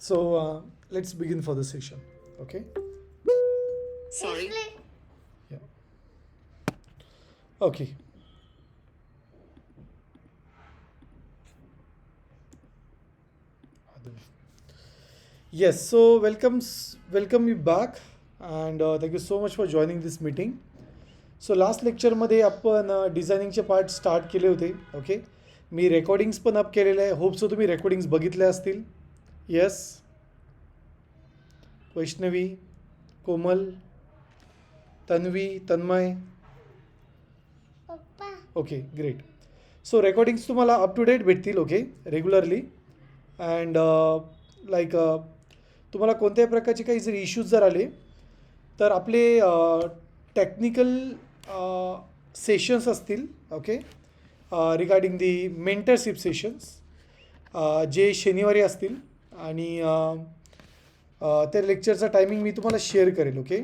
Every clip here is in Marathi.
So let's begin for the session. Okay. Sorry. Yeah. Okay. Yes. So welcome you back, and thank you so much for joining this meeting. So last लेक्चरमध्ये आपण डिझायनिंगचे पार्ट स्टार्ट केले होते. ओके. मी रेकॉर्डिंग्स पण अप केलेले आहे. होप सो तुम्ही रेकॉर्डिंग्स बघितल्या असतील. Yes. Vaishnavi, Komal, Tanvi, Tanmay. Okay great. So recordings तुम्हाला अप टू डेट भेटतील. ओके. रेग्युलरली. अँड लाईक तुम्हाला कोणत्याही प्रकारचे काही जर इश्यूज जर आले तर आपले टेक्निकल सेशन्स असतील. Okay. Regarding the mentorship sessions जे शनिवारी असतील आणि त्या लेक्चरचा टायमिंग मी तुम्हाला शेअर करेल. Okay.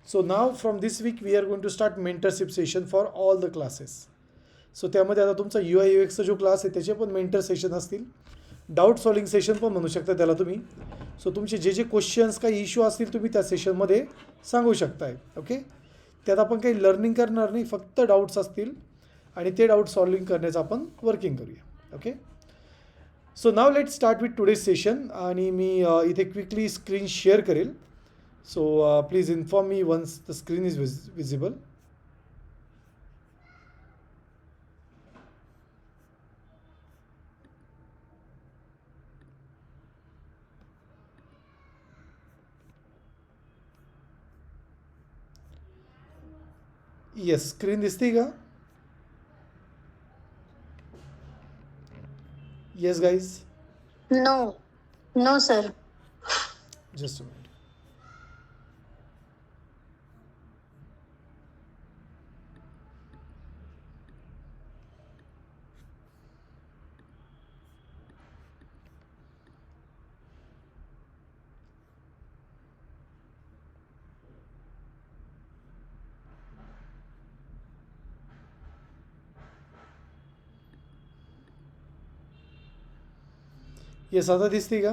So now from this week we are going to start mentorship session for all the classes. So त्यामध्ये आता तुमचा यू आय यू एक्सचा जो क्लास आहे त्याचे पण मेंटर सेशन असतील. डाऊट सॉल्विंग सेशन पण म्हणू शकता त्याला तुम्ही. सो तुमचे जे जे क्वेश्चन्स काही इश्यू असतील तुम्ही त्या सेशनमध्ये सांगू शकताय. ओके. त्यात आपण काही लर्निंग करणार नाही, फक्त डाऊट्स असतील आणि ते डाऊट सॉल्विंग करण्याचं आपण वर्किंग करूया. Okay. So now let start with today's session आणि मी इथे क्विकली स्क्रीन शेअर करेल. So please inform me once the screen is visible. Yes, screen दिसते का? Yes guys. No. No, sir. Just a minute. Yes, आता दिसते का?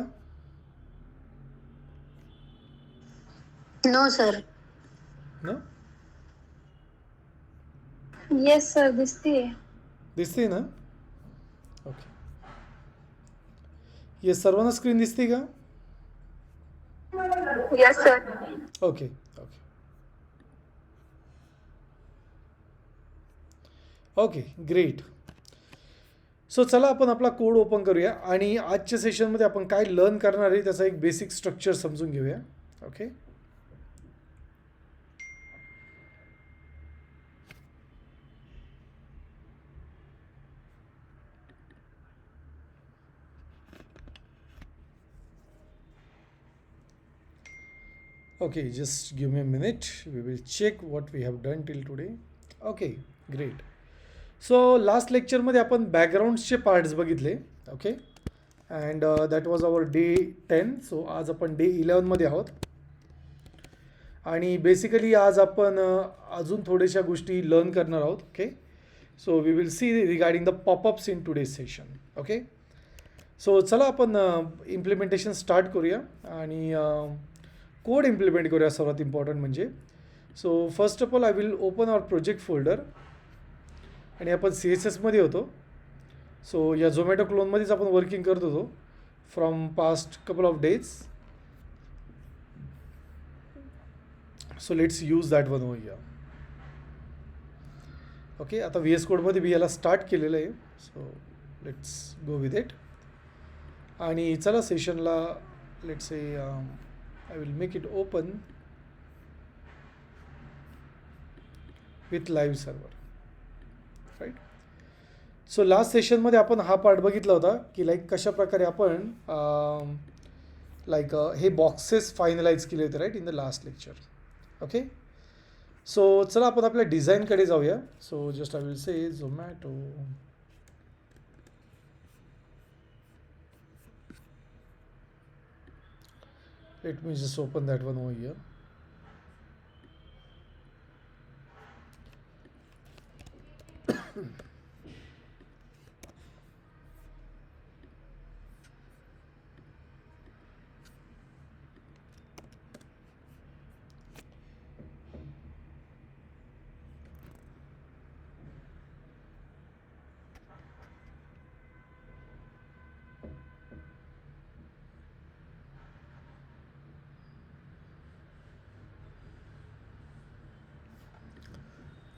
No, sir. ना Yes, sir. दिसतीये. दिसते ना? ओके. येस, सर्वांना स्क्रीन दिसते का? Yes, sir. Okay. Okay. Okay great. So चला आपण आपला कोड ओपन करूया आणि आजच्या सेशनमध्ये आपण काय लर्न करणार आहे त्याचा एक बेसिक स्ट्रक्चर समजून घेऊया. Okay. Okay, just give me a minute. We will check what we have done till today. Okay, great. So last लेक्चरमध्ये आपण बॅकग्राऊंड्सचे पार्ट्स बघितले. Okay. And that was our day 10. So आज आपण डे 11मध्ये आहोत आणि बेसिकली आज आपण अजून थोड्याशा गोष्टी लर्न करणार आहोत. Okay. So we will see regarding the popups in today's session. Okay. So चला आपण इम्प्लिमेंटेशन स्टार्ट करूया आणि कोड इम्प्लिमेंट करूया सर्वात इम्पॉर्टंट म्हणजे. So first of all I will open our project folder आणि आपण सी एस एसमध्ये होतो. सो या झोमॅटो क्लोनमध्येच आपण वर्किंग करत होतो from past couple of days. So let's use that one over here. Okay. आता व्ही एस कोडमध्ये मी याला स्टार्ट केलेलं आहे. So let's go with it आणि चला सेशनला let's say I will make it open with live server. Right. So last सेशनमध्ये आपण हा पार्ट बघितला होता की लाईक कशा प्रकारे आपण लाईक हे बॉक्सेस फायनलाइज केले होते right in the last lecture. Okay. So चला आपण आपल्या डिझाईनकडे जाऊया. So just I will say Zomato. Let me just open that one over here.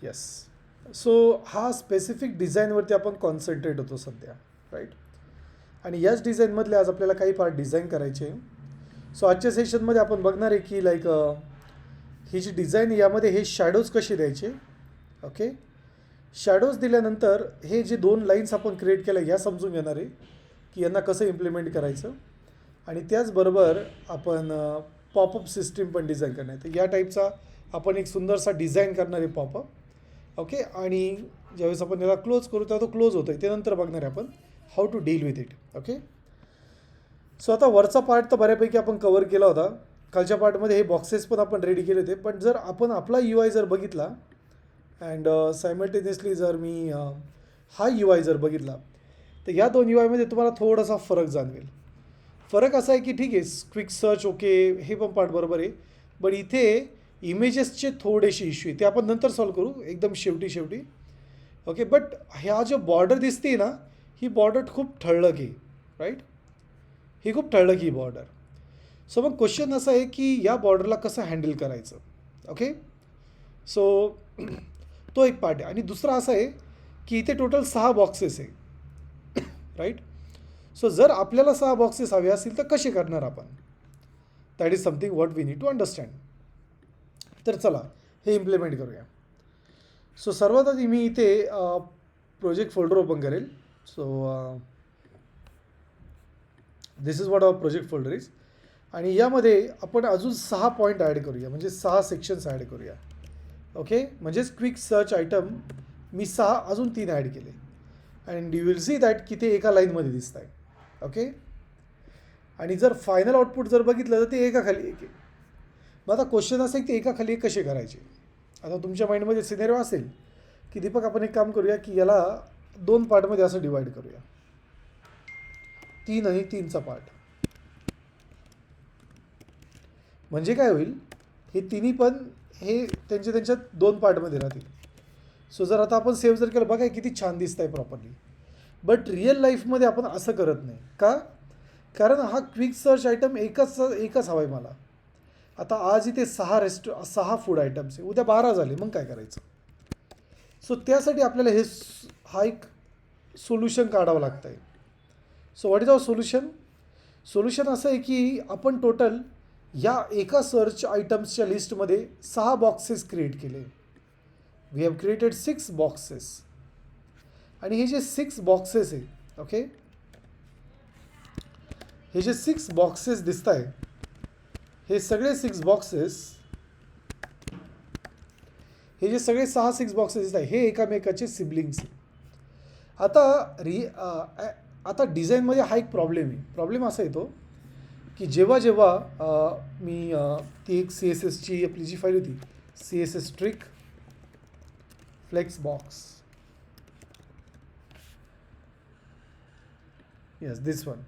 Yes. So हा स्पेसिफिक डिझाईनवरती आपण कॉन्सन्ट्रेट होतो सध्या, राईट. आणि याच डिझाईनमधले आज आपल्याला काही पार्ट डिझाईन करायचे. सो आजच्या सेशनमध्ये आपण बघणार आहे की लाईक ही जी डिझाईन यामध्ये हे शॅडोज कसे द्यायचे. ओके, शॅडोज दिल्यानंतर हे जे 2 लाईन्स आपण क्रिएट केल्या ह्या समजून घेणार आहे की यांना कसं इम्प्लिमेंट करायचं. आणि त्याचबरोबर आपण पॉपअप सिस्टीम पण डिझाईन करणार आहे. तर या टाईपचा आपण एक सुंदरसा डिझाईन करणार आहे पॉपअप. ओके, आणि ज्यावेळेस आपण याला क्लोज करू तेव्हा तो क्लोज होतो आहे, ते नंतर बघणार आहे आपण how to deal with it. Okay, so आता वरचा पार्ट तर बऱ्यापैकी आपण कवर केला होता. खालच्या पार्टमध्ये हे बॉक्सेस पण आपण रेडी केले होते. पण जर आपण आपला यू आय जर बघितला अँड सायमल्टेनियसली जर मी हा यू आय जर बघितला तर या 2 यू आयमध्ये तुम्हाला थोडासा फरक जाणवेल. फरक असा आहे की ठीक आहे, क्विक सर्च ओके, हे पण पार्ट बरोबर आहे. पण इथे इमेजेसचे थोडेसे इश्यू आहे, ते आपण नंतर सॉल्व करू एकदम शेवटी. ओके, बट ह्या जो बॉर्डर दिसते ना, ही बॉर्डर खूप ठळक आहे, राईट. ही खूप ठळक ही बॉर्डर. सो मग क्वेश्चन असा आहे की या बॉर्डरला कसं हँडल करायचं. ओके, सो तो एक पार्ट आहे. आणि दुसरा असा आहे की इथे टोटल 6 बॉक्सेस आहे, राईट. सो जर आपल्याला 6 बॉक्सेस हवे असतील तर कसे करणार आपण, that is something what we need to understand. तर चला हे इम्प्लिमेंट करूया. सो सर्वात आधी मी इथे प्रोजेक्ट फोल्डर ओपन करेल. So this is what our project folder is. आणि यामध्ये आपण अजून 6 पॉईंट ॲड करूया, म्हणजे 6 सेक्शन्स ॲड करूया. ओके, म्हणजेच क्विक सर्च आयटम मी 6 अजून 3 ॲड केले. And you will see that की ते एका लाईनमध्ये दिसत आहे. ओके, आणि जर फायनल आउटपुट जर बघितलं तर ते एकाखाली एक आहे. मग आता क्वेश्चन असं आहे की एकाखाली एक कसे करायचे. आता तुमच्या माइंडमध्ये सिनेरिओ असेल की दीपक आपण एक काम करूया की याला 2 पार्टमध्ये असं डिवाईड करूया, 3 आणि 3चा पार्ट. म्हणजे काय होईल, हे तिन्ही पण हे त्यांच्या 2 पार्टमध्ये राहतील. सो जर आता आपण सेव्ह जर केलं, बघा किती छान दिसत आहे प्रॉपरली. बट रिअल लाईफमध्ये आपण असं करत नाही का, कारण हा क्विक सर्च आयटम एकच हवा आहे मला. आता आज इथे 6 फूड आयटम्स आहे, उद्या 12 झाले, मग काय करायचं. सो त्यासाठी आपल्याला हा एक सोल्युशन काढावं लागतं आहे. So what is our solution. Solution असं आहे की आपण टोटल या एका सर्च आयटम्सच्या लिस्टमध्ये 6 बॉक्सेस क्रिएट केले. We have created 6 boxes. आणि हे जे 6 बॉक्सेस आहे, ओके, हे जे 6 बॉक्सेस दिसत आहे, हे सगळे 6 बॉक्सेस, हे जे सगळे 6 बॉक्सेस दिसत आहे, हे एकामेकाचे सिबलिंग्स आहे. आता डिझाईनमध्ये हा एक प्रॉब्लेम आहे. प्रॉब्लेम असा येतो की जेव्हा मी ती एक CSSची आपली जी फाईल होती, CSS trick flex box, yes this one.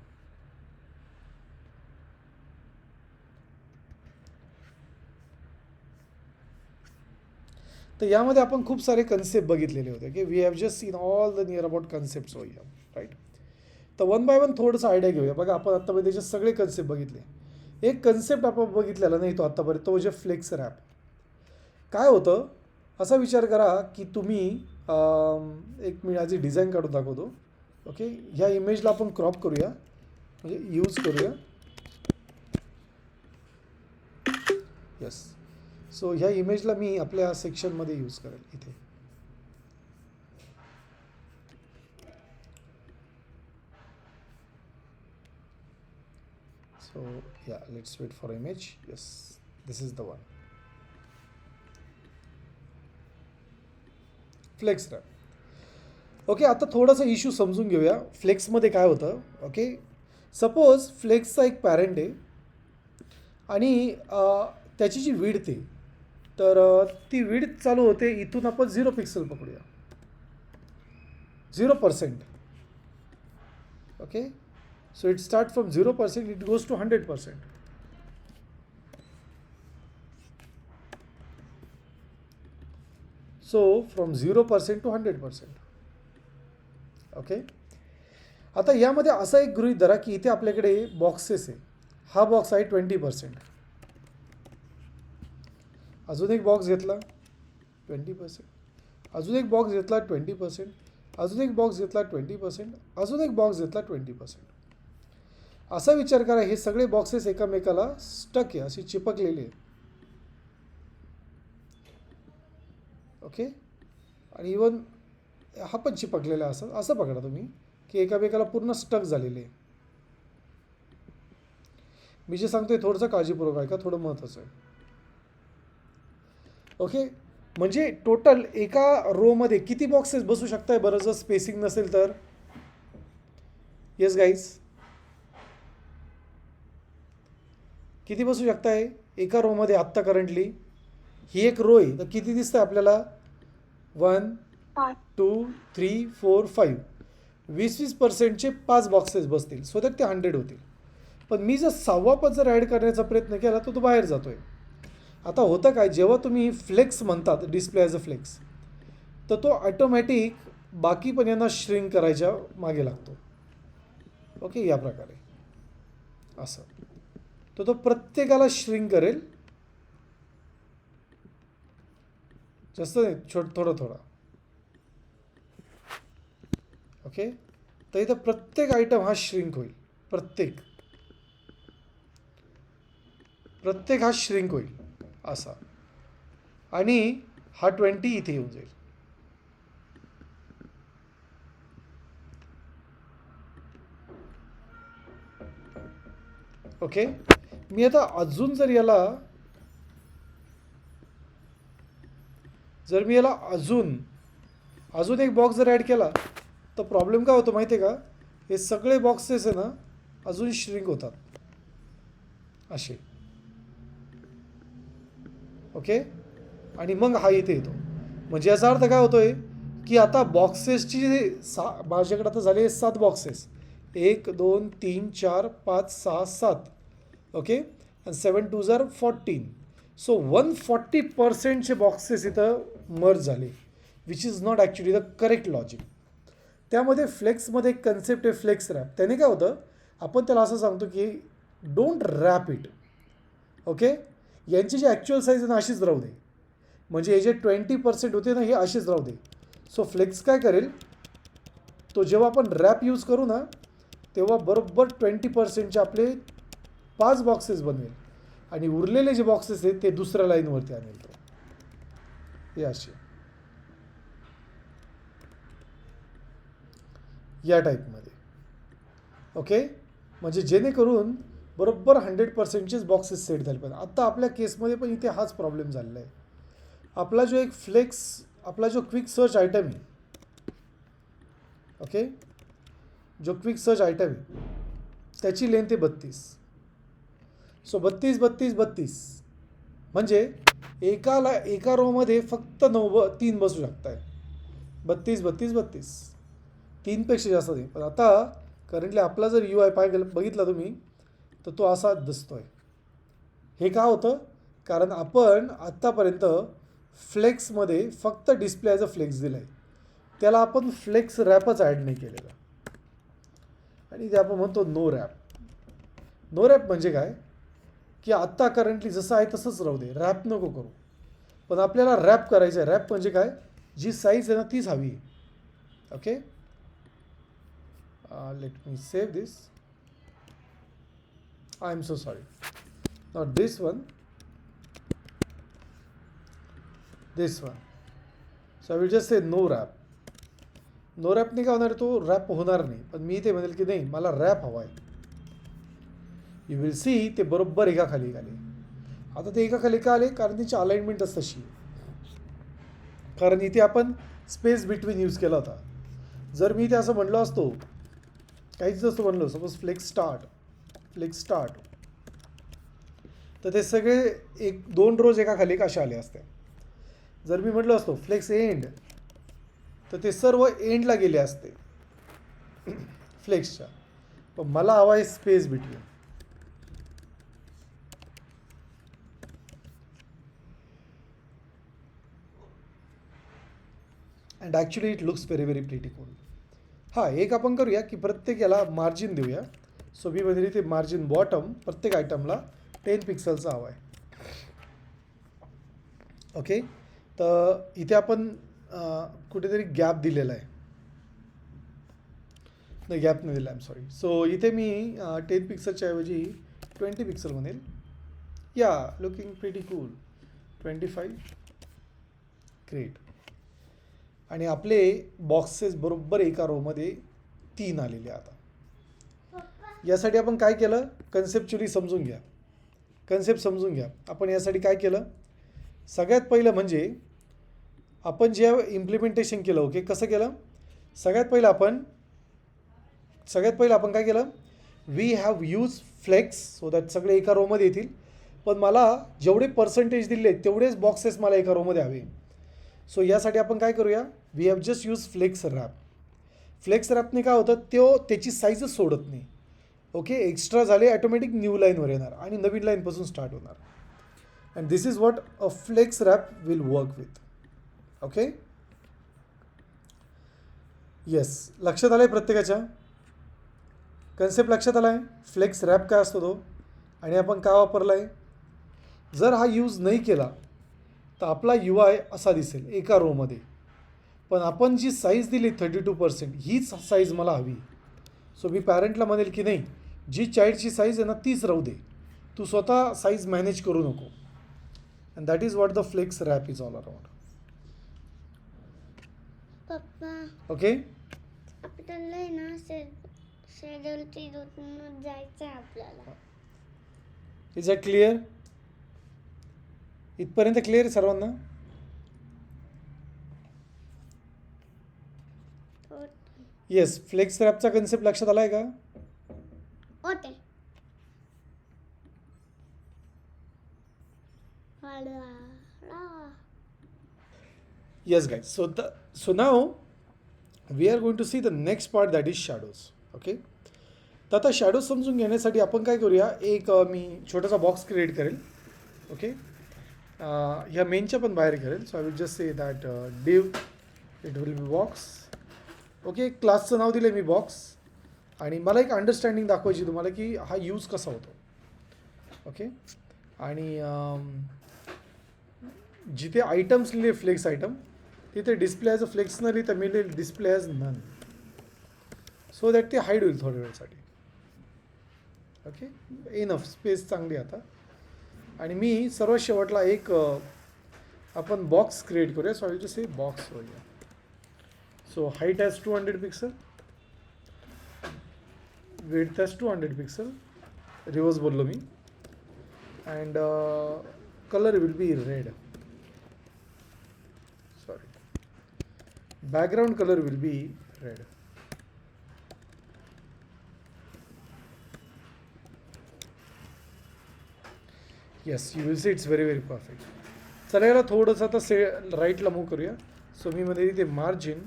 तर यामध्ये आपण खूप सारे कन्सेप्ट बघितलेले होते की we have just seen all the near about concepts over here, right. तर 1 बाय 1 थोडंसं आयडिया घेऊया. बघा आपण आत्तापर्यंत त्याचे सगळे कन्सेप्ट बघितले. एक कन्सेप्ट आपण बघितलेला नाही तो आत्तापर्यंत, तो म्हणजे फ्लेक्स रॅप. काय होतं, असा विचार करा की तुम्ही एक मी आधी डिझाईन काढून दाखवतो. ओके, ह्या इमेजला आपण क्रॉप करूया, म्हणजे यूज करूया. येस, सो ह्या इमेजला मी आपल्या सेक्शनमध्ये यूज करेल इथे. So yeah let's wait for image. Yes, this is the one, flex wrap. Okay, आता थोडासा इश्यू समजून घेऊया फ्लेक्समध्ये काय होतं. ओके, सपोज फ्लेक्सचा एक पॅरेंट आहे आणि त्याची जी विड्थ आहे, तर ती विड्थ चालू होते इथून आपण 0 पिक्सल पकडूया, 0%. Okay, so it start from 0%, it goes to 100%. So from 0% to 100%. Okay, आता यामध्ये असा एक गृहीत धरा की इथे आपल्याकडे बॉक्सेस आहे. हा बॉक्स आहे 20%. अजून एक बॉक्स घेतला 20%. अजून एक बॉक्स घेतला 20%, अजून एक बॉक्स घेतला 20%, अजून एक बॉक्स घेतला 20%. असा विचार करा, हे सगळे बॉक्सेस एकामेकाला स्टक आहे, अशी चिपकलेले आहे. ओके, आणि इवन हा पण चिपकलेला आहे. असं पकडा तुम्ही की एकामेकाला पूर्ण स्टक झालेले आहे. मी जे सांगतोय थोडंसं काळजीपूर्वक आहे का, थोडं महत्त्वाचं आहे. ओके, म्हणजे टोटल एका रोमध्ये किती बॉक्सेस बसू शकताय बरं, जर स्पेसिंग नसेल तर? येस गाईज, किती बसू शकताय एका रोमध्ये? आत्ता करंटली ही एक रो आहे, तर किती दिसतंय आपल्याला? 1 2 3 4 5, 20% 5 बॉक्सेस बसतील, सो दॅट ते 100 होतील. पण मी जर 6वा पद जर ॲड करण्याचा प्रयत्न केला तर तो बाहेर जातोय. आता होतं काय, जेव्हा तुम्ही फ्लेक्स म्हणतात, डिस्प्ले ॲज अ फ्लेक्स, तर तो ऑटोमॅटिक बाकी पण यांना श्रिंक करायच्या मागे लागतो. ओके, या प्रकारे असं तो प्रत्येकाला श्रिंक करेल, जास्त नाही, थोडं थोडं. ओके, तर इथं प्रत्येक आयटम हा श्रिंक होईल, प्रत्येक हा श्रिंक होईल असा, आणि हा 20 इथे येऊन जाईल. ओके, मी आता अजून जर याला अजून एक बॉक्स जर ॲड केला तर प्रॉब्लेम काय होतो माहिती आहे का, हे सगळे बॉक्सेस आहे ना अजून श्रिंक होतात असे. ओके, आणि मग हा इथे येतो. म्हणजे याचा अर्थ काय होतोय की आता बॉक्सेसची माझ्याकडे आता झाले 7 बॉक्सेस, 1 2 3 4 5 6 7. ओके, आणि 7 2 14. सो 140% बॉक्सेस इथं मर्ज झाले, which is not actually the correct logic. त्यामध्ये फ्लेक्समध्ये एक कन्सेप्ट आहे फ्लेक्स रॅप. त्याने काय होतं, आपण त्याला असं सांगतो की डोंट रॅप इट. ओके, यांची जी ॲक्च्युअल साईज आहे ना अशीच राहू दे, म्हणजे हे जे 20% होते ना हे असेच राहू दे. सो फ्लेक्स काय करेल, तो जेव्हा आपण रॅप यूज करू ना तेव्हा बरोबर 20%चे आपले 5 बॉक्सेस बनवेल, आणि उरलेले जे बॉक्सेस आहेत ते दुसऱ्या लाईनवरती आणेल तो, हे असे या टाईपमध्ये. ओके, म्हणजे जेणेकरून बरोबर 100%चेच बॉक्सेस सेट झाले पाहिजे. आत्ता आपल्या केसमध्ये पण इथे हाच प्रॉब्लेम झालेला आहे. आपला जो एक आपला जो क्विक सर्च आयटम आहे, ओके, जो क्विक सर्च आयटम आहे त्याची लेंथ आहे 32. सो 32 32 32 म्हणजे एका रोमध्ये फक्त 3 बसू शकत आहे. 32 32 32, 3पेक्षा जास्त नाही. पण आता करंटली आपला जर UI बघितला तुम्ही तर तो असा दिसतोय. हे का होतं, कारण आपण आत्तापर्यंत फ्लेक्समध्ये फक्त डिस्प्ले ॲज अ फ्लेक्स दिला आहे, त्याला आपण फ्लेक्स रॅपच ॲड नाही केलेला, आणि ते आपण म्हणतो नो रॅप. नो रॅप म्हणजे काय की आत्ता करंटली जसं आहे तसंच राहू दे, रॅप नको करू. पण आपल्याला रॅप करायचं आहे. रॅप म्हणजे काय, जी साईज आहे ना तीच हवी आहे. Okay, let me save this. I am so sorry, not this one, this one. So I will just say no wrap. No रॅपने काय होणार, तो रॅप होणार नाही. पण मी ते म्हणेल की नाही मला रॅप हवा आहे. यू विल सी ते बरोबर एकाखाली एक आले. आता ते एकाखाली का आले, कारण त्याची अलाइनमेंटच तशी, कारण इथे आपण स्पेस बिटवीन यूज केला होता. जर मी ते असं म्हणलो असतो, काहीच नसतं म्हणलो, सपोज फ्लेक्स स्टार्ट, तर ते सगळे 2 रोज एकाखाली एक असे आले असते. जर मी म्हटलो असतो फ्लेक्स एंड, तर ते सर्व एंडला गेले असते फ्लेक्सच्या. पण मला हवा आहे space between. And actually it looks very very pretty cool. हां, एक आपण करूया की प्रत्येक याला मार्जिन देऊया. सो मी म्हणजे ते मार्जिन बॉटम प्रत्येक आयटमला 10 पिक्सलचा हवा आहे. ओके, तर इथे आपण कुठेतरी गॅप दिलेला आहे. नाही, गॅप नाही दिला, आय एम सॉरी. सो इथे मी 10 पिक्सलच्या ऐवजी 20 पिक्सल म्हणेल. या लुकिंग प्रिटी कूल. 25. ग्रेट. आणि आपले बॉक्सेस बरोबर एका रोमध्ये 3 आलेले आता. यासाठी आपण काय केलं, कन्सेप्च्युअली समजून घ्या, कन्सेप्ट समजून घ्या. आपण यासाठी काय केलं, सगळ्यात पहिलं म्हणजे आपण जे इम्प्लिमेंटेशन केलं, ओके, कसं केलं, सगळ्यात पहिलं आपण काय केलं, we have use flex so that सगळे एका रोमध्ये येतील. पण मला जेवढे पर्सेंटेज दिले तेवढेच बॉक्सेस मला एका रोमध्ये हवे. सो यासाठी आपण काय करूया, we have just use flex wrap. Flex रॅपने काय होतं, त्याची साईजच सोडत नाही. ओके, एक्स्ट्रा झाले ॲटोमॅटिक न्यू लाईनवर येणार आणि नवीन लाईनपासून स्टार्ट होणार. And this is what a flex wrap will work with. Okay, yes, लक्षात आलं आहे प्रत्येकाच्या, कन्सेप्ट लक्षात आला आहे. फ्लेक्स रॅप काय असतो तो आणि आपण का वापरला आहे. जर हा यूज नाही केला तर आपला UI असा दिसेल एका रोमध्ये. पण आपण जी साईज दिली 32% हीच साईज मला हवी. सो मी पॅरेंटला म्हणेल की नाही, जी चाईल्डची साईज आहे ना तीच राहू दे, तू स्वतः साईज मॅनेज करू नको. And that is what the flex wrap is all around. पप्पा, ओके, आपल्याला आहे ना शेड्यूलची दूध जायचं आहे आपल्याला. Is that clear. इथपर्यंत क्लिअर आहे सर्वांना. येस, फ्लेक्स रॅपचा कन्सेप्ट लक्षात आला आहे का. Okay. Yes guys, so now we are going to see the next part, that is shadows. Okay, तर आता शॅडोज समजून घेण्यासाठी आपण काय करूया, एक मी छोटासा बॉक्स क्रिएट करेल. ओके, ह्या मेनच्या पण बाहेर करेल. So I will just say that div it will be box. Okay, क्लासचं नाव दिलं मी बॉक्स. आणि मला एक अंडरस्टँडिंग दाखवायची तुम्हाला की हा यूज कसा होतो. ओके, आणि जिथे आयटम्स लिहिले फ्लेक्स आयटम तिथे डिस्प्ले ॲज अ फ्लेक्स न लिहिता मी लिहिलं display as none, so that ते हाईड होईल थोड्या वेळासाठी. ओके, इनफ स्पेस चांगली आता. आणि मी सर्वात शेवटला एक आपण बॉक्स क्रिएट करूया. So I will just say box होऊया. So height as 200 pixel, width as 200 pixel, reverse बोललो मी. And colour will be red. Background color will be red. Yes, you will see it's very very perfect. चला याला थोडंसं आता राईटला मूव्ह करूया. सो मी मध्ये इथे margin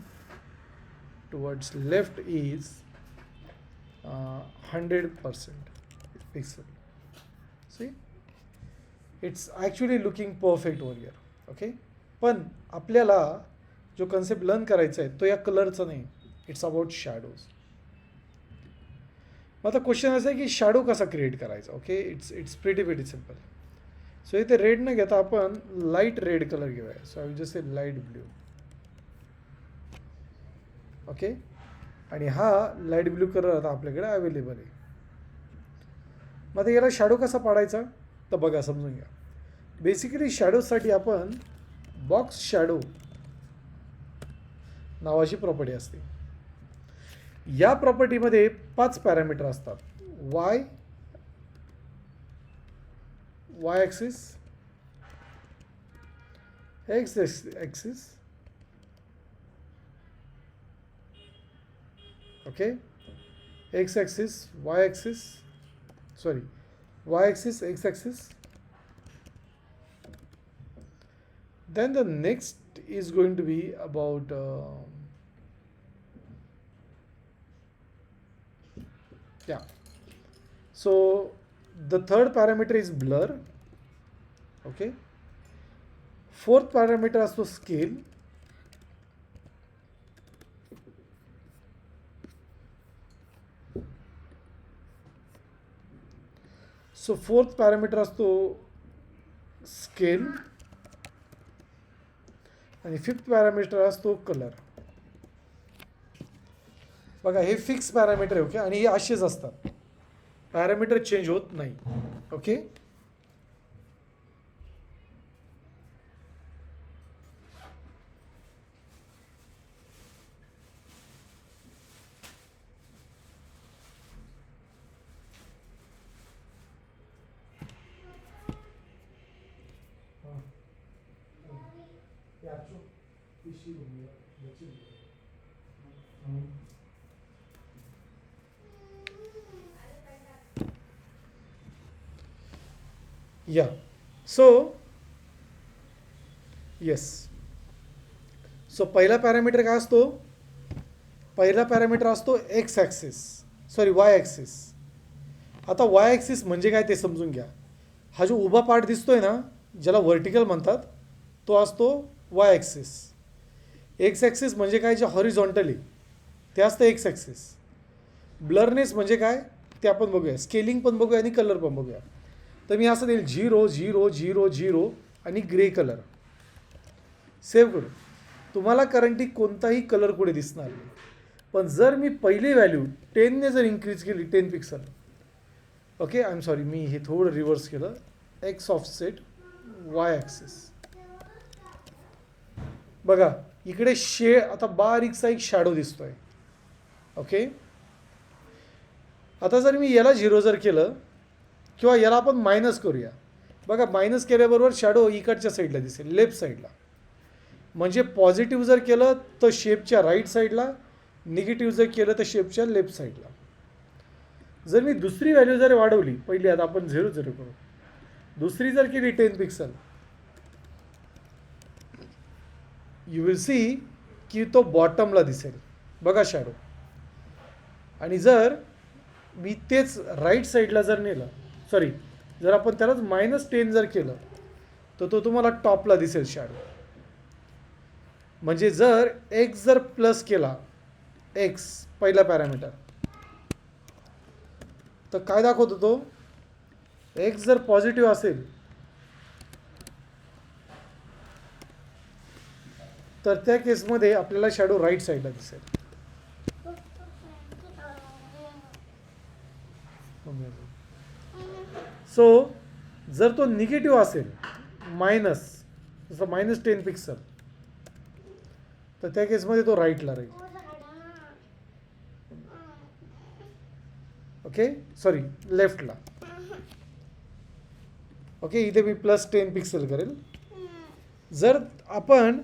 towards left is 100% pixel. See, it's actually looking perfect over here. Okay, पण आपल्याला जो कन्सेप्ट लर्न करायचा आहे तो या कलरचा नाही, इट्स अबाउट शॅडोज. मग आता क्वेश्चन असा आहे की शॅडो कसा क्रिएट करायचा. Okay, it's pretty simple. So इथे रेड न घेता आपण लाईट रेड कलर घेऊया. So I will just say light blue. Okay, आणि हा लाईट ब्ल्यू कलर आता आपल्याकडे अवेलेबल आहे. मग आता याला शॅडो कसा पाडायचा तर बघा, समजून घ्या. बेसिकली शॅडोसाठी आपण बॉक्स शॅडो नावाची प्रॉपर्टी असते. या प्रॉपर्टीमध्ये 5 पॅरामीटर असतात. Y axis, x axis, okay, x axis, Y axis, sorry Y axis, x axis. Then the next is going to be about so the third parameter is blur. Okay, fourth parameter असतो scale. So fourth parameter असतो scale. आणि फिफ्थ पॅरामीटर असतो कलर. बघा हे फिक्स पॅरामीटर आहे. ओके, आणि हे असेच असतात, पॅरामीटर चेंज होत नाही. Okay, yeah so yes. So पहिला पॅरामीटर काय असतो? पहिला पॅरामीटर असतो x axis, sorry Y axis. आता वाय ॲक्सिस म्हणजे काय ते समजून घ्या. हा जो उभा पार्ट दिसतोय ना, ज्याला व्हर्टिकल म्हणतात, तो असतो वाय ॲक्सिस. एक्स ॲक्सिस म्हणजे काय, जे हॉरिझॉन्टली ते असतं एक्स ॲक्सिस. ब्लरनेस म्हणजे काय ते आपण बघूया, स्केलिंग पण बघूया आणि कलर पण बघूया. तर मी असं देईल 0 0 0 0 आणि ग्रे कलर. सेव्ह करू. तुम्हाला करंटली कोणताही कलर पुढे दिसणार नाही. पण जर मी पहिली व्हॅल्यू 10ने जर इन्क्रीज केली, 10 pixel, okay, I am sorry, मी हे थोडं रिव्हर्स केलं, एक्स ऑफसेट वाय ॲक्सिस. बघा इकडे आता बारीकसा एक शॅडो दिसतोय. ओके, आता जर मी याला 0 जर केलं किंवा याला आपण मायनस करूया. बघा मायनस केल्याबरोबर शॅडो इकडच्या साईडला दिसेल, लेफ्ट साईडला. म्हणजे पॉझिटिव्ह जर केलं तर शेपच्या राईट साईडला, निगेटिव्ह जर केलं तर शेपच्या लेफ्ट साईडला. जर मी दुसरी व्हॅल्यू जर वाढवली, पहिली आता आपण 0 0 करू, दुसरी जर केली 10 पिक्सल, यू विल सी की तो बॉटमला दिसेल. बघा शॅडो. आणि जर मी तेच राईट साईडला जर नेलं, सॉरी, जर आपण त्यालाच -10 जर केलं तर तो तुम्हाला टॉपला दिसेल शॅडो. म्हणजे जर एक्स जर प्लस केला, एक्स पहिला पॅरामीटर, तर काय दाखवतो तो, एक्स जर पॉझिटिव्ह असेल तर त्या केसमध्ये आपल्याला शॅडो राईट साईडला दिसेल. सो जर तो निगेटिव्ह असेल, मायनस, जसं -10 पिक्सल, तर त्या केसमध्ये तो राईटला राहील. Okay, sorry, लेफ्टला. ओके, इथे मी +10 पिक्सल करेल. जर आपण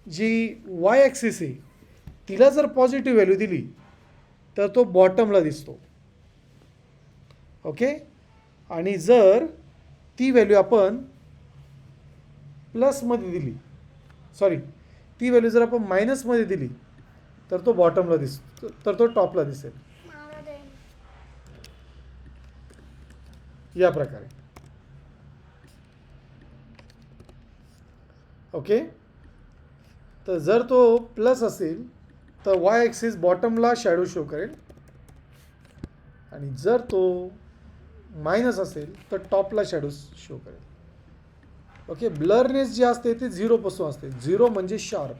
जी वाय ॲक्सिस आहे तिला जर पॉझिटिव्ह व्हॅल्यू दिली तर तो बॉटमला दिसतो. ओके, आणि जर ती व्हॅल्यू आपण प्लसमध्ये दिली, सॉरी, ती व्हॅल्यू जर आपण मायनसमध्ये दिली तर तो बॉटमला दिसतो, तर तो टॉपला दिसेल. या प्रकारे. ओके, तर जर तो प्लस असेल तर वाय ॲक्सिस बॉटमला शॅडो शो करेल, आणि जर तो मायनस असेल तर टॉपला शॅडो शो करेल. ओके, ब्लरनेस जे असते ते 0 पासून असते. 0 म्हणजे शार्प.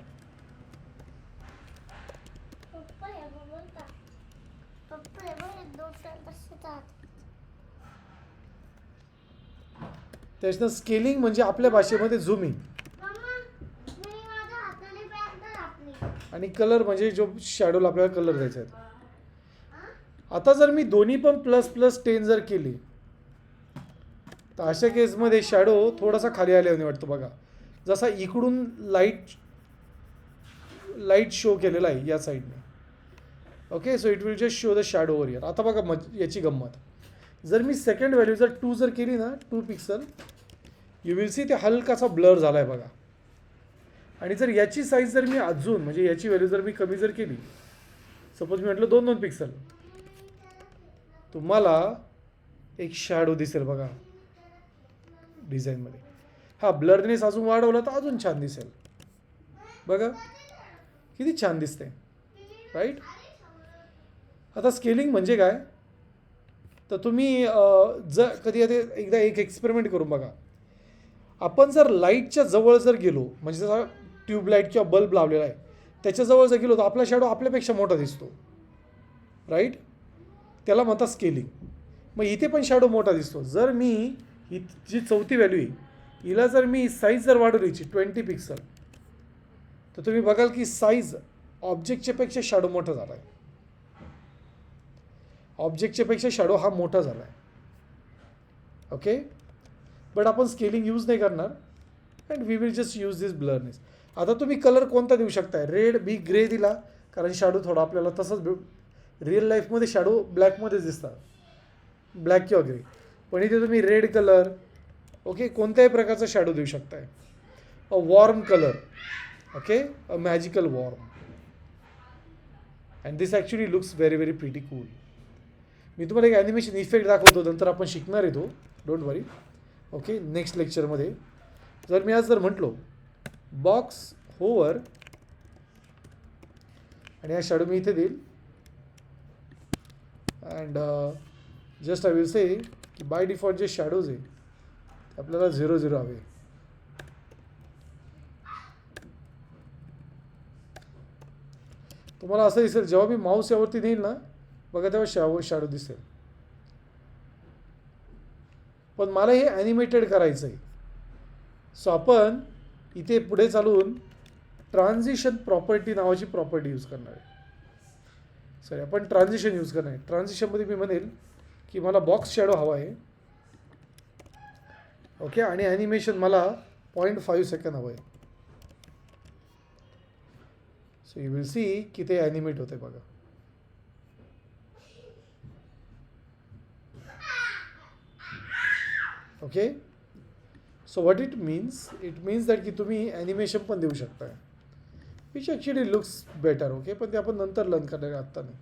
त्याच्यानं स्केलिंग म्हणजे आपल्या भाषेमध्ये झूमिंग, आणि कलर म्हणजे जो शॅडोला आपल्याला कलर द्यायचा आहे. आता जर मी दोन्ही पण +10 जर केली तर अशा केसमध्ये शॅडो थोडासा खाली आल्याने वाटतो. बघा जसा इकडून लाईट शो केलेला आहे या साईडने. Okay, so it will just show the shadow over here. आता बघा याची गंमत, जर मी सेकंड व्हॅल्यू जर 2 जर केली ना, 2 पिक्सल, यू विल सी ते हलकासा ब्लर झाला आहे बघा. आणि जर याची साईज जर मी अजून, म्हणजे याची व्हॅल्यू जर मी कमी जर केली, सपोज मी म्हटलं 2 पिक्सल, तुम्हाला एक शॅडो दिसेल बघा डिझाईनमध्ये. हा ब्लरनेस अजून वाढवला तर अजून छान दिसेल. बघा किती छान दिसते, राईट. आता स्केलिंग म्हणजे काय, तर तुम्ही जर कधी एकदा एक एक्सपेरिमेंट करून बघा. आपण जर लाईटच्या जवळ जर गेलो, म्हणजे जसा ट्यूबलाईट किंवा बल्ब लावलेला आहे त्याच्याजवळ जर गेलो तर आपला शॅडो आपल्यापेक्षा मोठा दिसतो, राईट. त्याला म्हणतात स्केलिंग. मग इथे पण शॅडो मोठा दिसतो. जर मी ही जी चौथी व्हॅल्यू आहे हिला जर मी साईज जर वाढवलीची 20 पिक्सल, तर तुम्ही बघाल की साईज ऑब्जेक्टच्या पेक्षा शॅडो मोठा झाला आहे. ऑब्जेक्टच्या पेक्षा शॅडो हा मोठा झाला आहे. ओके, बट आपण स्केलिंग यूज नाही करणार and we will just use this blurness. आता तुम्ही कलर कोणता देऊ शकताय? रेड बी ग्रे दिला, कारण शॅडो थोडा आपल्याला तसंच रिअल लाईफमध्ये शॅडो ब्लॅकमध्येच दिसतात, ब्लॅक किंवा ग्रे. पण इथे तुम्ही रेड कलर, ओके, कोणत्याही प्रकारचा शॅडो देऊ शकताय. A warm colour, okay, a magical warm, and this actually looks very very pretty cool. मी तुम्हाला एक ॲनिमेशन इफेक्ट दाखवतो, नंतर आपण शिकणार आहे तो, डोंट वरी. ओके, नेक्स्ट लेक्चरमध्ये जर मी आज जर म्हटलो बॉक्स होवर आणि हा शॅडो मी इथे देईल अँड जस्ट आय विल से की बाय डिफॉल्ट जे शॅडोज आहे ते आपल्याला 0 हवे. तुम्हाला असं दिसेल जेव्हा मी माऊस यावरती देईल ना, बघा तेव्हा शॅडो दिसेल. पण मला हे ॲनिमेटेड करायचं आहे. सो आपण इथे पुढे चालून ट्रान्झिशन प्रॉपर्टी नावाची प्रॉपर्टी यूज करणार आहे. सॉरी, आपण ट्रान्झिशन यूज करणार आहे. ट्रान्झिशनमध्ये मी म्हणेल की मला बॉक्स शॅडो हवा आहे, ओके, आणि ॲनिमेशन मला 0.5 सेकंद हवं आहे. सो यू विल सी की ते ॲनिमेट होते बघा. Okay, so what it means that की तुम्ही ॲनिमेशन पण देऊ शकता, which actually looks better. Okay, पण ते आपण नंतर लर्न करणार आहे, आत्ता नाही.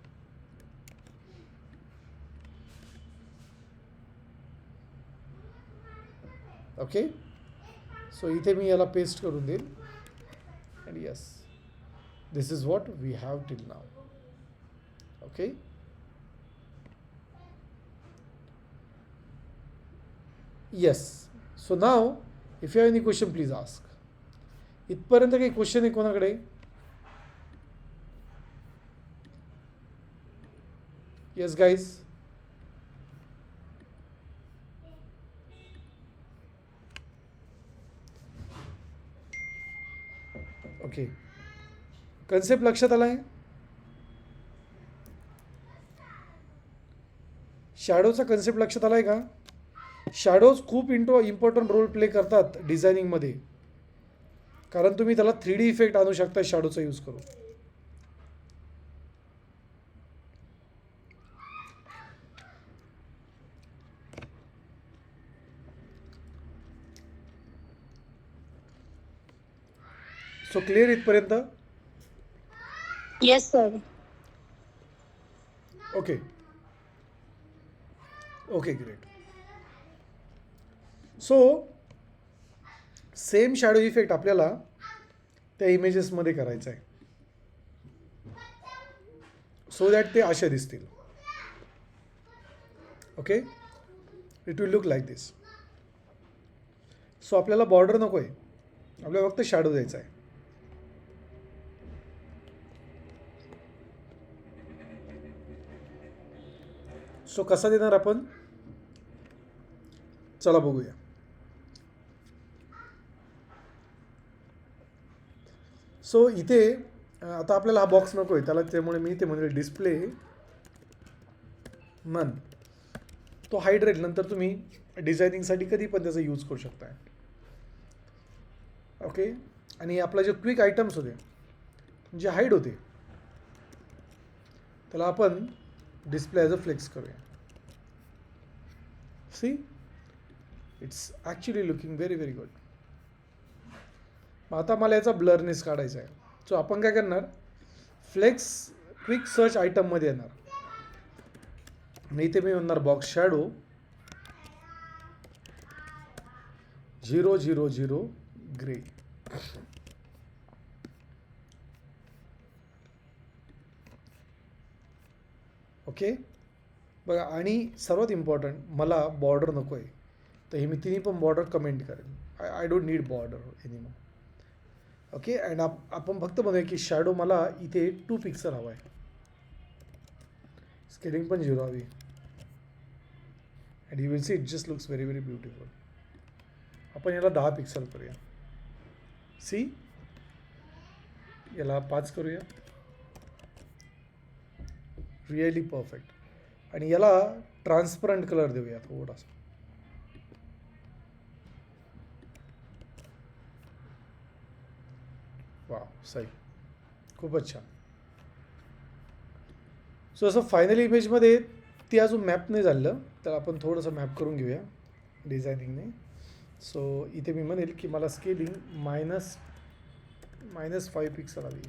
ओके, सो इथे मी याला पेस्ट करून देईल and yes, this is what we have till now. Okay, yes. So now if you have any question please ask. इथपर्यंत काही क्वेश्चन आहे कोणाकडे? Yes guys. ओके, कन्सेप्ट लक्षात आला आहे? शॅडोचा कन्सेप्ट लक्षात आला आहे का? शॅडोज खूप इम्पॉर्टंट रोल प्ले करतात डिझायनिंगमध्ये, कारण तुम्ही त्याला 3D इफेक्ट आणू शकता शॅडोचा यूज करून. सो क्लिअर इथपर्यंत? Yes sir. Okay okay, great. So same shadow effect आपल्याला त्या इमेजेसमध्ये करायचा आहे, सो दॅट ते असे दिसतील. Okay, it will look like this. So आपल्याला बॉर्डर नको आहे, आपल्याला फक्त शॅडो द्यायचा आहे. सो कसा देणार आपण? चला बघूया. सो इथे आता आपल्याला हा बॉक्स नको आहे, त्याला त्यामुळे मी ते म्हणजे डिस्प्ले नन तो हाईड राहील. नंतर तुम्ही डिझायनिंगसाठी कधी पण त्याचा यूज करू शकता. ओके, आणि आपला जे क्विक आयटम्स होते जे हाईड होते त्याला आपण डिस्प्ले ॲज अ फ्लेक्स करूया. See, it's actually looking very very good. आता मला याचा ब्लरनेस काढायचा आहे. सो आपण काय करणार, फ्लेक्स क्विक सर्च आयटममध्ये येणार आणि इथे मी म्हणणार बॉक्स शॅडो 000 ग्रे. ओके, बघा, आणि सर्वात इम्पॉर्टंट मला बॉर्डर नको आहे, तर हे मी तिन्ही पण बॉर्डर कमेंट करेन. I don't need border anymore. Okay, and आपण फक्त म्हणूया की शॅडो मला इथे 2 पिक्सल हवा आहे. स्केलिंग पण 0 हवी. And you will see it just looks very very beautiful. आपण याला 10 पिक्सल करूया. सी, याला 5 करूया. Really perfect. आणि याला ट्रान्सपरंट कलर देऊया थोडासा. वा, सही, खूपच छान. सो असं फायनल इमेजमध्ये ती अजून मॅप नाही झालं, तर आपण थोडंसं मॅप करून घेऊया डिझायनिंगने. सो इथे मी म्हणेल की मला स्केलिंग -5 पिक्सल हवी.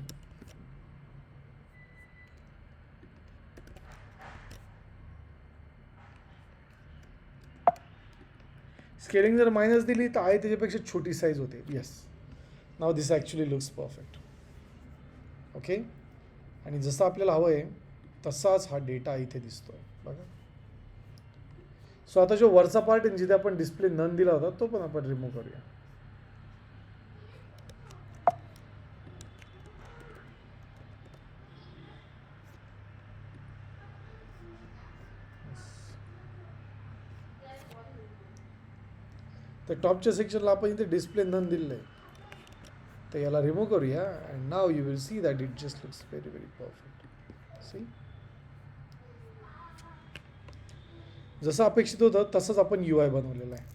स्केलिंग जर मायनस दिली तर आहे त्याच्यापेक्षा छोटी साईज होते. Yes, now this actually looks perfect. Okay, आणि जसं आपल्याला हवं आहे तसाच हा डेटा इथे दिसतोय बघा. सो आता जो वरचा पार्ट आहे जिथे आपण डिस्प्ले नन दिला होता तो पण आपण रिमूव्ह करूया. तर टॉपच्या सेक्शनला आपण इथे डिस्प्ले नन दिलेलं आहे, तर याला रिमूव्ह करूया. And now you will see that it just looks very very perfect. See, जसं अपेक्षित होतं तसंच आपण UI बनवलेलं आहे.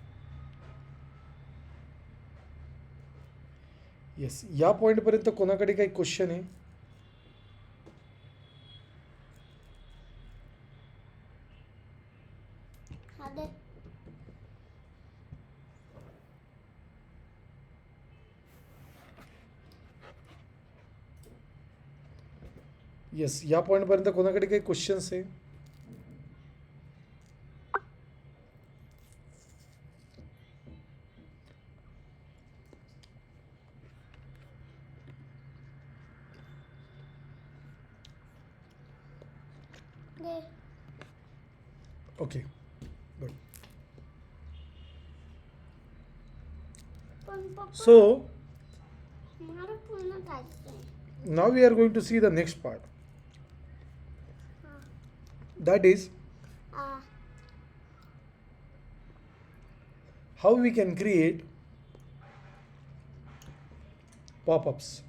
येस, या पॉईंटपर्यंत कोणाकडे काही क्वेश्चन आहे? हा दे. येस, या पॉईंटपर्यंत कोणाकडे काही क्वेश्चन्स आहे? दे. Okay, good. पण पप्पा सो मला पूर्ण करायचंय. now we are going to see the next part, that is uh, how we can create pop-ups.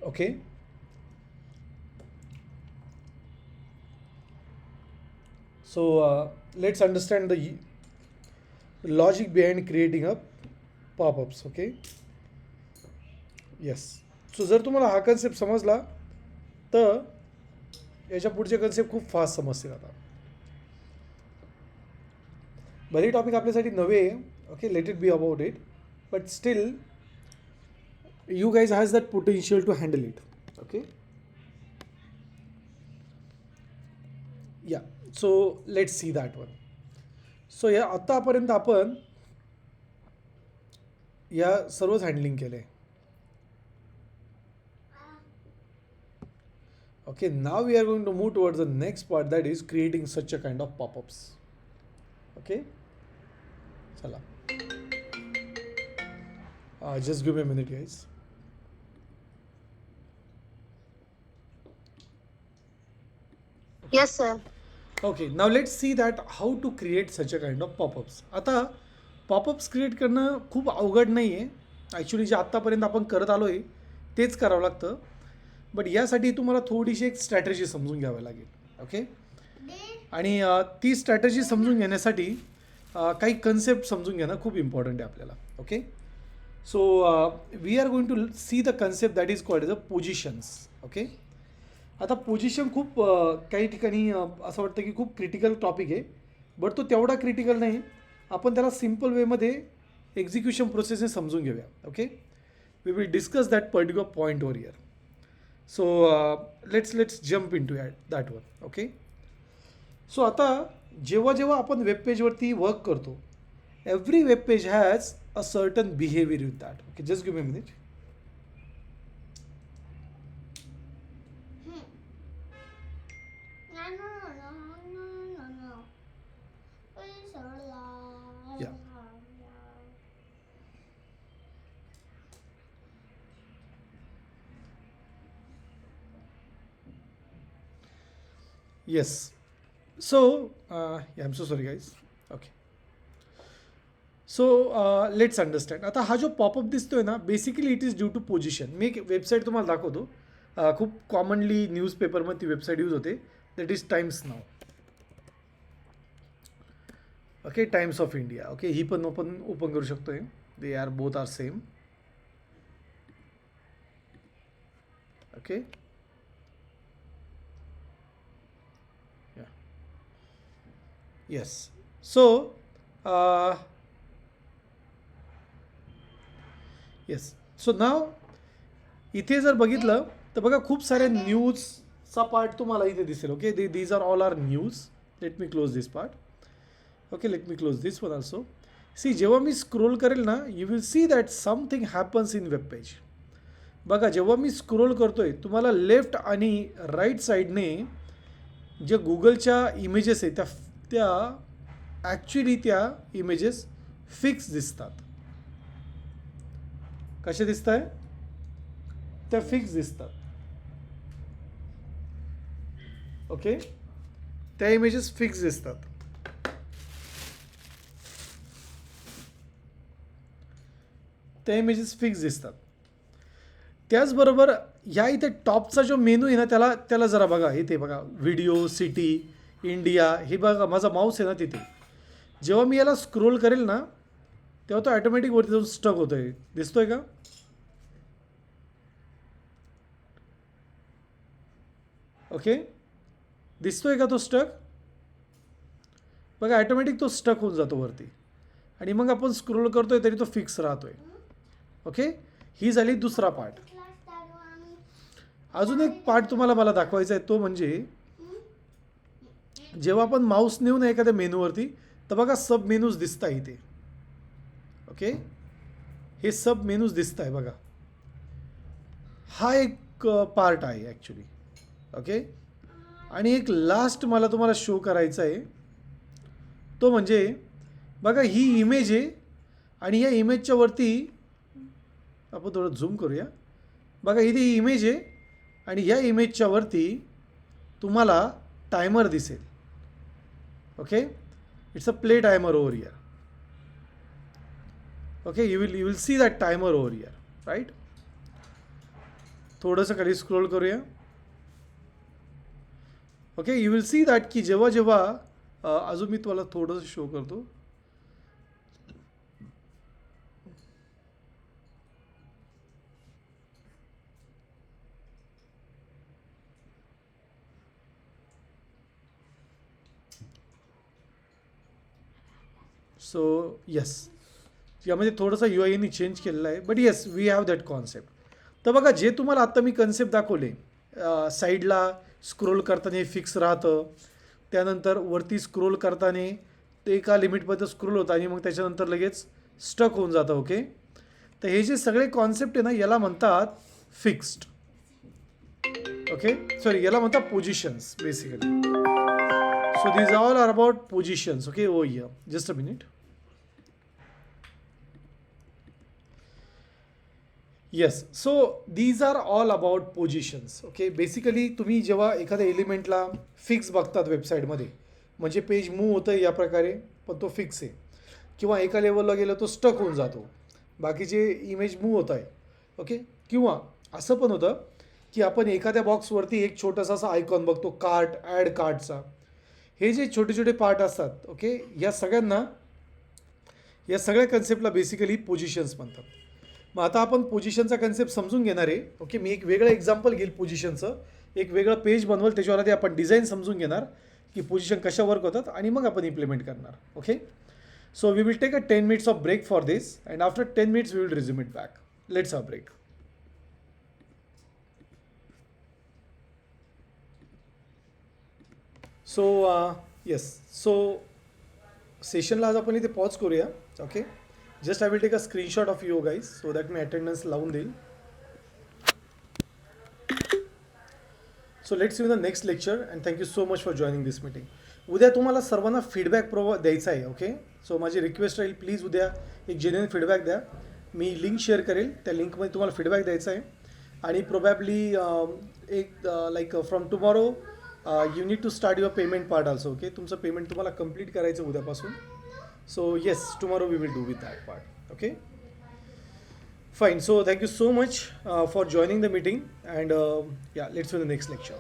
Okay, so let's understand the logic behind creating a pop-ups. Okay, yes. So जर तुम्हाला हा कन्सेप्ट समजला तर याच्या पुढचे कन्सेप्ट खूप फास्ट समजतील. आता भले टॉपिक आपल्यासाठी नवे आहे. Okay, let it be about it, but still you guys has that potential to handle it. Okay, yeah, so let's see that one. So या आत्तापर्यंत आपण या सर्वच हँडलिंग केलं आहे. Okay, now we are going to move towards the next part, that is creating such a kind of pop-ups. Okay, chala. Just give me a minute, guys. Yes, sir. Okay, now let's see that how to create such a kind of pop-ups. आता पॉपअप्स क्रिएट करणं खूप अवघड नाही आहे. ॲक्च्युली जे आत्तापर्यंत आपण करत आलो आहे तेच करावं लागतं, बट यासाठी तुम्हाला थोडीशी एक स्ट्रॅटेजी समजून घ्यावी लागेल. ओके, दे. आणि ती स्ट्रॅटेजी समजून घेण्यासाठी काही कन्सेप्ट समजून घेणं खूप इम्पॉर्टंट आहे आपल्याला. Okay, so we are going to see the concept that is called as a positions. Okay, आता पोझिशन खूप काही ठिकाणी असं वाटतं की खूप क्रिटिकल टॉपिक आहे, बट तो तेवढा क्रिटिकल नाही. आपण त्याला सिम्पल वेमध्ये एक्झिक्युशन प्रोसेसने समजून घेऊया. Okay, we will discuss that particular point over here. So let's jump into that one. Okay, so आता जेव्हा जेव्हा आपण वेब पेजवरती वर्क करतो, every web page has a certain behaviour with that. Okay, just give me minute. No, no, no, no, no, no, no. Yes. So I am so sorry guys. Okay. So let's understand. आता हा जो पॉपअप दिसतोय ना, basically it is due to position. मी एक वेबसाईट तुम्हाला दाखवतो. खूप कॉमनली न्यूजपेपरमध्ये ती वेबसाईट यूज होते. दॅट इज टाइम्स नाव. Okay, Times of India. Okay, ही पण ओपन करू शकतोय. They are both are same. Okay. Yes. So yes. So नाव इथे जर बघितलं तर बघा खूप साऱ्या न्यूजचा पार्ट तुम्हाला इथे दिसेल. Okay, these are all are news. Let me close this part. Okay, let me close this one also. See, जेव्हा मी स्क्रोल करेल ना, you will see that something happens in web page. बघा, जेव्हा मी स्क्रोल करतोय तुम्हाला लेफ्ट आणि राईट साईडने जे गुगलच्या इमेजेस आहेत त्या ॲक्च्युली त्या इमेजेस फिक्स दिसतात. कसे दिसत आहे? त्या फिक्स दिसतात. ओके, त्या इमेजेस फिक्स दिसतात. त्या इमेजेस फिक्स दिसतात. त्याचबरोबर ह्या इथे टॉपचा जो मेनू आहे ना, त्याला जरा बघा. इथे बघा, व्हिडिओ, सिटी, इंडिया. हे बघा, माझा माऊस आहे ना तिथे. जेव्हा मी याला स्क्रोल करेल ना, तेव्हा तो ऑटोमॅटिक वरती जाऊन स्टक होतोय. दिसतोय का? ओके, दिसतोय का तो स्टक? बघा, ऑटोमॅटिक तो स्टक होऊन जातो वरती. आणि मग आपण स्क्रोल करतोय तरी तो फिक्स राहतोय. ओके, ही झाली दुसरा पार्ट. अजून एक पार्ट तुम्हाला मला दाखवायचा आहे, तो म्हणजे जेव्हा आपण माऊस नेऊ ना एखाद्या मेनूवरती तर बघा सब मेनूज दिसत आहे इथे. ओके, हे सब मेनूज दिसत आहे बघा. हा एक पार्ट आहे ॲक्च्युली. ओके, आणि एक लास्ट मला तुम्हाला शो करायचा आहे, तो म्हणजे बघा ही इमेज आहे आणि या इमेजच्या वरती आपण थोडं झूम करूया. बघा, इथे ही इमेज आहे आणि या इमेजच्या वरती तुम्हाला टायमर दिसेल. Okay, it's a play timer over here. Okay, you will see that timer over here, right. थोडंसं खाली स्क्रोल करूया. Okay, you will see that की जेव्हा अजून मी तुम्हाला थोडंसं शो करतो. सो येस, यामध्ये थोडंसं यू आयनी चेंज केलेलं आहे. But yes, we have that concept. तर बघा, जे तुम्हाला आत्ता मी कन्सेप्ट दाखवले, साईडला स्क्रोल करताना हे फिक्स राहतं. त्यानंतर वरती स्क्रोल करताना ते एका लिमिटपर्यंत स्क्रोल होतं आणि मग त्याच्यानंतर लगेच स्टक होऊन जातं. ओके, तर हे जे सगळे कॉन्सेप्ट आहे ना, याला म्हणतात फिक्स्ड. ओके, सॉरी, याला म्हणतात positions basically. So these all are about positions. Okay, over here. Just a minute. Yes, so these are all about positions. Okay, basically तुम्ही जेव्हा एखाद्या एलिमेंटला फिक्स बघतात वेबसाईटमध्ये, म्हणजे पेज मूव्ह होतं या प्रकारे, पण तो फिक्स आहे. किंवा एका लेवलला गेलं तो स्टक होऊन जातो, बाकीचे इमेज मूव्ह होत आहे. ओके, किंवा असं पण होतं की आपण एखाद्या बॉक्सवरती एक छोटासा असा आयकॉन बघतो, कार्ट, ॲड कार्टचा. हे जे छोटे छोटे पार्ट असतात, ओके, या सगळ्या कन्सेप्टला बेसिकली पोझिशन्स म्हणतात. मग आता आपण पोझिशनचा कन्सेप्ट समजून घेणार आहे. ओके, मी एक वेगळं एक्झाम्पल घेईल पोझिशनचं, एक वेगळं पेज बनवलं, त्याच्यावर आधी आपण डिझाईन समजून घेणार की पोझिशन कशा वर्क होतात आणि मग आपण इम्प्लिमेंट करणार. Okay, so we will take a 10 minutes of break for this and after 10 minutes we will resume it back. Let's a break. So yes, so सेशनला आज आपण इथे पॉज करूया. Okay, just I will take a screenshot of you guys so that मी अटेंडन्स लावून देईल. So let's see the next lecture and thank you so much for joining this meeting. उद्या तुम्हाला सर्वांना फीडबॅक द्यायचा आहे. ओके, सो माझी रिक्वेस्ट राहील, प्लीज उद्या एक जेन्युइन फीडबॅक द्या. मी लिंक शेअर करेल, त्या लिंकमध्ये तुम्हाला फीडबॅक द्यायचा आहे. आणि प्रोबॅबली एक like from tomorrow you need to start your payment part also. Okay, तुमचं पेमेंट तुम्हाला कंप्लीट करायचं उद्यापासून. So yes, tomorrow we will do with that part. Okay, fine. So thank you so much for joining the meeting, and yeah, let's see you in the next lecture.